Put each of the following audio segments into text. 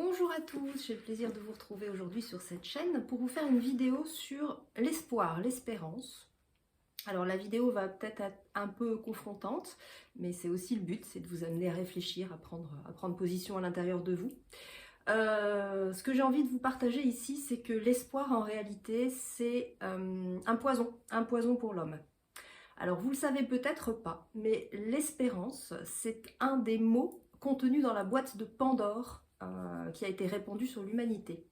Bonjour à tous, j'ai le plaisir de vous retrouver aujourd'hui sur cette chaîne pour vous faire une vidéo sur l'espoir, l'espérance. Alors la vidéo va peut-être être un peu confrontante, mais c'est aussi le but, c'est de vous amener à réfléchir, à prendre position à l'intérieur de vous. Ce que j'ai envie de vous partager ici, c'est que l'espoir en réalité c'est un poison pour l'homme. Alors vous le savez peut-être pas, mais l'espérance c'est un des mots contenus dans la boîte de Pandore qui a été répandue sur l'humanité.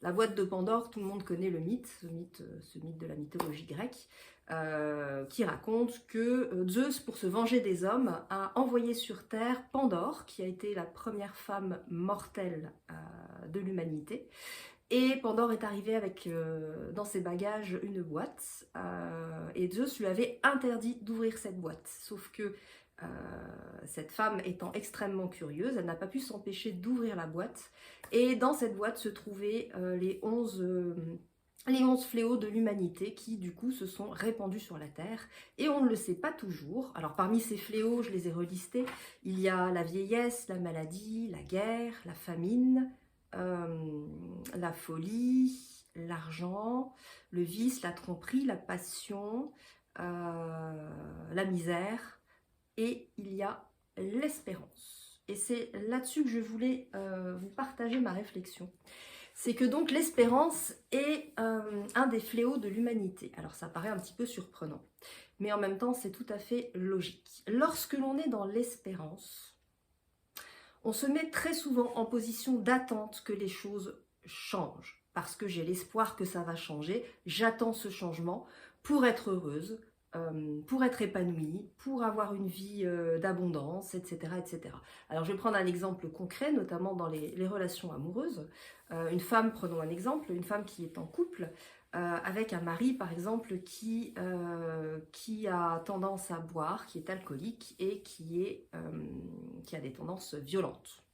La boîte de Pandore, tout le monde connaît le mythe, ce mythe de la mythologie grecque, qui raconte que Zeus, pour se venger des hommes, a envoyé sur Terre Pandore, qui a été la première femme mortelle de l'humanité. Et Pandore est arrivée avec dans ses bagages une boîte, et Zeus lui avait interdit d'ouvrir cette boîte. Sauf que cette femme étant extrêmement curieuse, elle n'a pas pu s'empêcher d'ouvrir la boîte. Et dans cette boîte se trouvaient les 11 fléaux de l'humanité qui du coup se sont répandus sur la Terre. Et on ne le sait pas toujours. Alors parmi ces fléaux, je les ai relistés, il y a la vieillesse, la maladie, la guerre, la famine, la folie, l'argent, le vice, la tromperie, la passion, la misère, et il y a l'espérance. Et c'est là-dessus que je voulais vous partager ma réflexion. C'est que donc l'espérance est un des fléaux de l'humanité. Alors ça paraît un petit peu surprenant, mais en même temps c'est tout à fait logique. Lorsque l'on est dans l'espérance, on se met très souvent en position d'attente que les choses changent. Parce que j'ai l'espoir que ça va changer, j'attends ce changement pour être heureuse, pour être épanouie, pour avoir une vie d'abondance, etc., etc. Alors je vais prendre un exemple concret, notamment dans les relations amoureuses. Une femme, prenons un exemple, une femme qui est en couple, avec un mari par exemple qui a tendance à boire, qui est alcoolique et qui a des tendances violentes.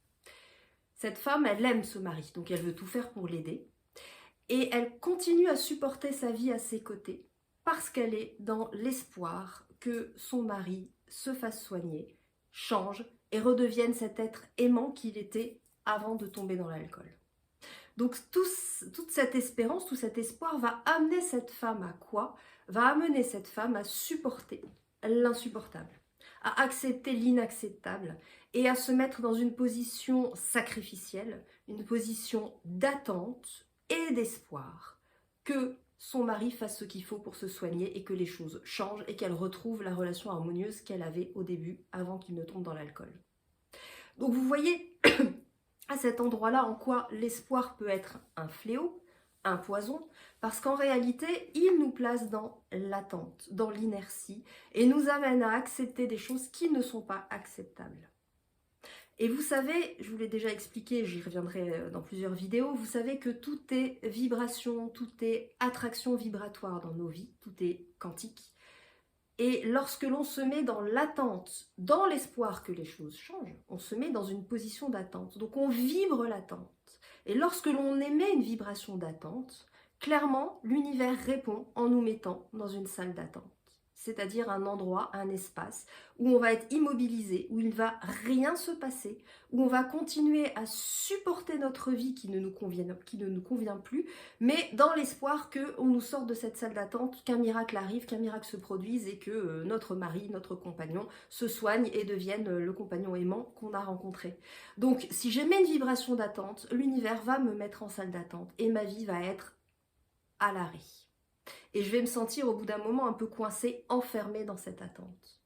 Cette femme, elle aime ce mari, donc elle veut tout faire pour l'aider. Et elle continue à supporter sa vie à ses côtés parce qu'elle est dans l'espoir que son mari se fasse soigner, change et redevienne cet être aimant qu'il était avant de tomber dans l'alcool. Donc toute cette espérance, tout cet espoir va amener cette femme à quoi? Va amener cette femme à supporter l'insupportable, à accepter l'inacceptable et à se mettre dans une position sacrificielle, une position d'attente et d'espoir que son mari fasse ce qu'il faut pour se soigner et que les choses changent et qu'elle retrouve la relation harmonieuse qu'elle avait au début avant qu'il ne tombe dans l'alcool. Donc vous voyez à cet endroit-là en quoi l'espoir peut être un fléau, un poison, parce qu'en réalité, il nous place dans l'attente, dans l'inertie, et nous amène à accepter des choses qui ne sont pas acceptables. Et vous savez, je vous l'ai déjà expliqué, j'y reviendrai dans plusieurs vidéos, vous savez que tout est vibration, tout est attraction vibratoire dans nos vies, tout est quantique. Et lorsque l'on se met dans l'attente, dans l'espoir que les choses changent, on se met dans une position d'attente. Donc on vibre l'attente. Et lorsque l'on émet une vibration d'attente, clairement, l'univers répond en nous mettant dans une salle d'attente. C'est-à-dire un endroit, un espace où on va être immobilisé, où il ne va rien se passer, où on va continuer à supporter notre vie qui ne nous convient plus, mais dans l'espoir qu'on nous sorte de cette salle d'attente, qu'un miracle arrive, qu'un miracle se produise et que notre mari, notre compagnon se soigne et devienne le compagnon aimant qu'on a rencontré. Donc si j'émets une vibration d'attente, l'univers va me mettre en salle d'attente et ma vie va être à l'arrêt. Et je vais me sentir au bout d'un moment un peu coincée, enfermée dans cette attente.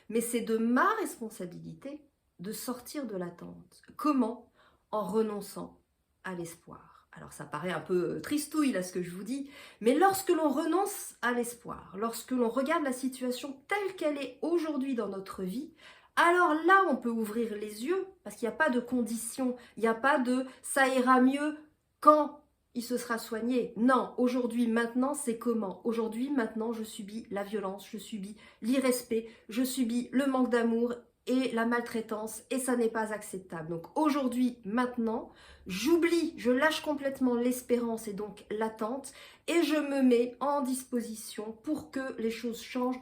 Mais c'est de ma responsabilité de sortir de l'attente. Comment? En renonçant à l'espoir. Alors ça paraît un peu tristouille là ce que je vous dis, mais lorsque l'on renonce à l'espoir, lorsque l'on regarde la situation telle qu'elle est aujourd'hui dans notre vie, alors là on peut ouvrir les yeux, parce qu'il n'y a pas de condition, il n'y a pas de « ça ira mieux quand ?» il se sera soigné. Non, aujourd'hui, maintenant, c'est comment? Aujourd'hui, maintenant, je subis la violence, je subis l'irrespect, je subis le manque d'amour et la maltraitance, et ça n'est pas acceptable. Donc aujourd'hui, maintenant, j'oublie, je lâche complètement l'espérance et donc l'attente, et je me mets en disposition pour que les choses changent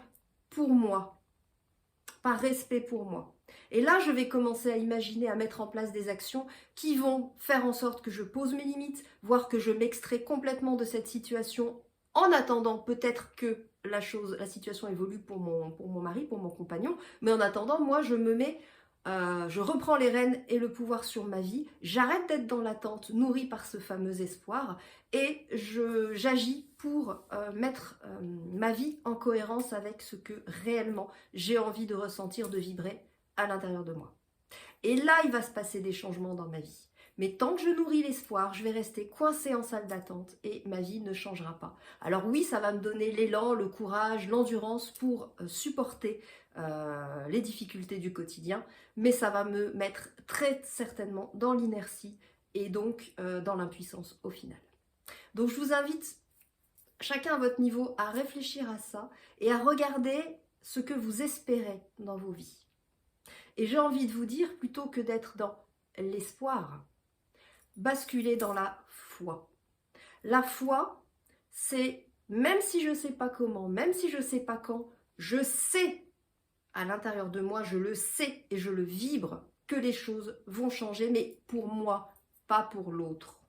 pour moi, par respect pour moi. Et là, je vais commencer à imaginer, à mettre en place des actions qui vont faire en sorte que je pose mes limites, voire que je m'extrais complètement de cette situation en attendant peut-être que la situation évolue pour mon mari, pour mon compagnon. Mais en attendant, moi, je reprends les rênes et le pouvoir sur ma vie. J'arrête d'être dans l'attente, nourrie par ce fameux espoir, et j'agis pour mettre ma vie en cohérence avec ce que réellement j'ai envie de ressentir, de vibrer à l'intérieur de moi. Et là, il va se passer des changements dans ma vie. Mais tant que je nourris l'espoir, je vais rester coincée en salle d'attente et ma vie ne changera pas. Alors oui, ça va me donner l'élan, le courage, l'endurance pour supporter les difficultés du quotidien, mais ça va me mettre très certainement dans l'inertie et donc dans l'impuissance au final. Donc je vous invite, chacun à votre niveau, à réfléchir à ça et à regarder ce que vous espérez dans vos vies. Et j'ai envie de vous dire, plutôt que d'être dans l'espoir, basculer dans la foi. La foi, c'est, même si je ne sais pas comment, même si je ne sais pas quand, je sais à l'intérieur de moi, je le sais et je le vibre, que les choses vont changer, mais pour moi, pas pour l'autre.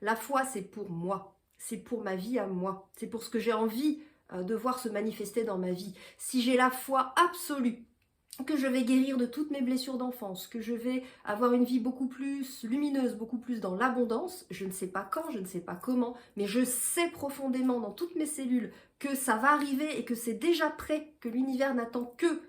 La foi, c'est pour moi, c'est pour ma vie à moi, c'est pour ce que j'ai envie de voir se manifester dans ma vie. Si j'ai la foi absolue que je vais guérir de toutes mes blessures d'enfance, que je vais avoir une vie beaucoup plus lumineuse, beaucoup plus dans l'abondance, je ne sais pas quand, je ne sais pas comment, mais je sais profondément dans toutes mes cellules que ça va arriver et que c'est déjà prêt, que l'univers n'attend que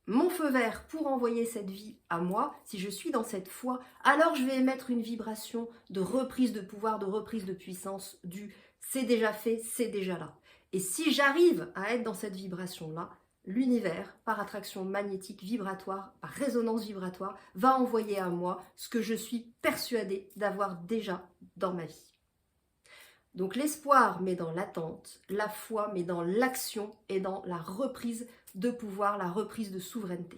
mon feu vert pour envoyer cette vie à moi. Si je suis dans cette foi, alors je vais émettre une vibration de reprise de pouvoir, de reprise de puissance, du c'est déjà fait, c'est déjà là. Et si j'arrive à être dans cette vibration-là, l'univers, par attraction magnétique vibratoire, par résonance vibratoire, va envoyer à moi ce que je suis persuadée d'avoir déjà dans ma vie. Donc l'espoir, mais dans l'attente, la foi, mais dans l'action et dans la reprise de pouvoir, la reprise de souveraineté.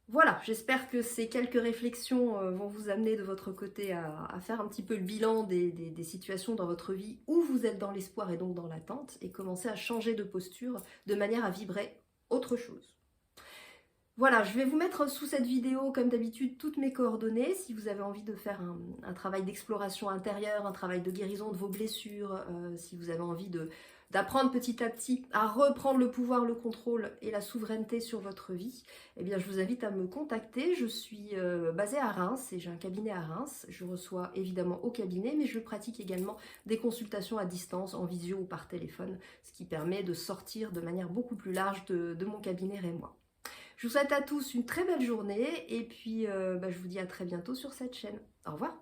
Voilà, j'espère que ces quelques réflexions vont vous amener de votre côté à faire un petit peu le bilan des situations dans votre vie où vous êtes dans l'espoir et donc dans l'attente et commencer à changer de posture de manière à vibrer autre chose. Voilà, je vais vous mettre sous cette vidéo, comme d'habitude, toutes mes coordonnées. Si vous avez envie de faire un travail d'exploration intérieure, un travail de guérison de vos blessures, si vous avez envie d'apprendre petit à petit à reprendre le pouvoir, le contrôle et la souveraineté sur votre vie, eh bien, je vous invite à me contacter. Je suis basée à Reims et j'ai un cabinet à Reims. Je reçois évidemment au cabinet, mais je pratique également des consultations à distance, en visio ou par téléphone, ce qui permet de sortir de manière beaucoup plus large de mon cabinet rémois. Je vous souhaite à tous une très belle journée et puis je vous dis à très bientôt sur cette chaîne. Au revoir.